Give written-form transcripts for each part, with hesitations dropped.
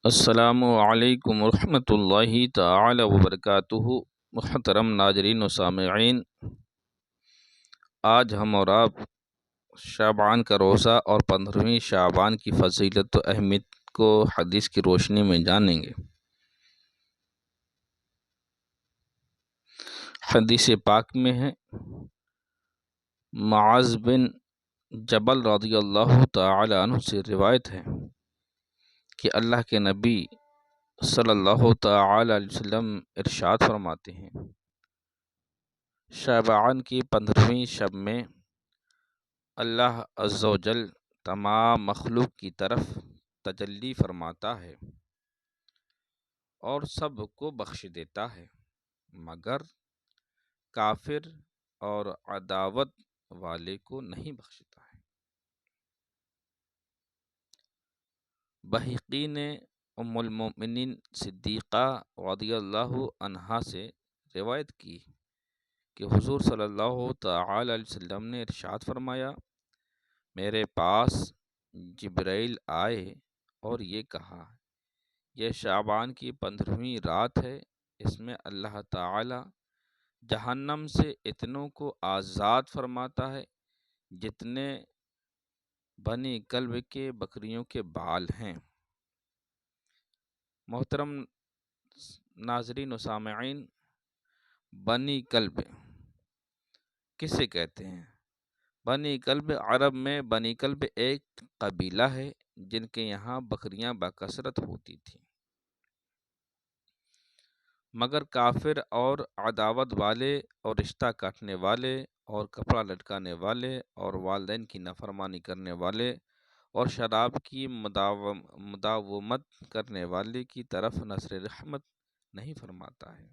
السلام علیکم ورحمۃ اللہ تعالی وبرکاتہ۔ محترم ناظرین و سامعین، آج ہم اور آپ شعبان کا روزہ اور 15ویں شعبان کی فضیلت و اہمیت کو حدیث کی روشنی میں جانیں گے۔ حدیث پاک میں ہے، معاذ بن جبل رضی اللہ تعالی عنہ سے روایت ہے کہ اللہ کے نبی صلی اللہ تعالی علیہ وسلم ارشاد فرماتے ہیں، شعبان کی 15ویں شب میں اللہ عز و جل تمام مخلوق کی طرف تجلی فرماتا ہے اور سب کو بخش دیتا ہے، مگر کافر اور عداوت والے کو نہیں بخشتا ہے۔ بہقی نے ام المؤمنین صدیقہ رضی اللہ عنہا سے روایت کی کہ حضور صلی اللہ تعالی علیہ وسلم نے ارشاد فرمایا، میرے پاس جبرائیل آئے اور یہ کہا، یہ شعبان کی 15ویں رات ہے، اس میں اللہ تعالی جہنم سے اتنوں کو آزاد فرماتا ہے جتنے بنی کلب کے بکریوں کے بال ہیں۔ محترم ناظرین و سامعین، بنی کلب کسے کہتے ہیں؟ بنی کلب عرب میں بنی کلب ایک قبیلہ ہے جن کے یہاں بکریاں بکثرت ہوتی تھیں، مگر کافر اور عداوت والے اور رشتہ کاٹنے والے اور کپڑا لٹکانے والے اور والدین کی نافرمانی کرنے والے اور شراب کی مداومت کرنے والے کی طرف نظر رحمت نہیں فرماتا ہے۔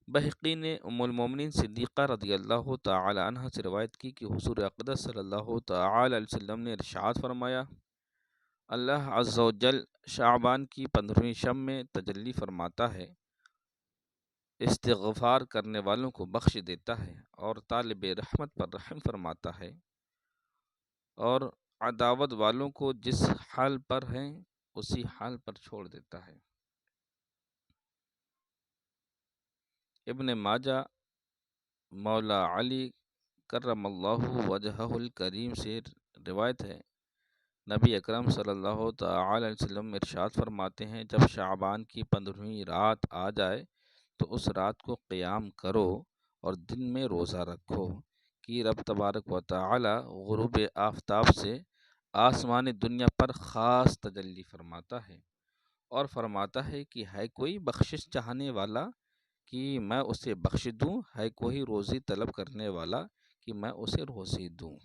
بہقی نے ام المومنین صدیقہ رضی اللہ تعالی عنہ سے روایت کی کہ حضور اقدس صلی اللہ تعالی علیہ وسلم نے ارشاد فرمایا، اللہ عز و جل شعبان کی 15ویں شب میں تجلی فرماتا ہے، استغفار کرنے والوں کو بخش دیتا ہے اور طالب رحمت پر رحم فرماتا ہے، اور عداوت والوں کو جس حال پر ہیں اسی حال پر چھوڑ دیتا ہے۔ ابن ماجہ مولا علی کرم اللہ وجہہ الکریم سے روایت ہے، نبی اکرم صلی اللہ تعالی علیہ وسلم ارشاد فرماتے ہیں، جب شعبان کی 15ویں رات آ جائے تو اس رات کو قیام کرو اور دن میں روزہ رکھو کہ رب تبارک و تعالی غروب آفتاب سے آسمان دنیا پر خاص تجلی فرماتا ہے اور فرماتا ہے کہ ہے کوئی بخشش چاہنے والا کہ میں اسے بخش دوں، ہے کوئی روزی طلب کرنے والا کہ میں اسے روزی دوں۔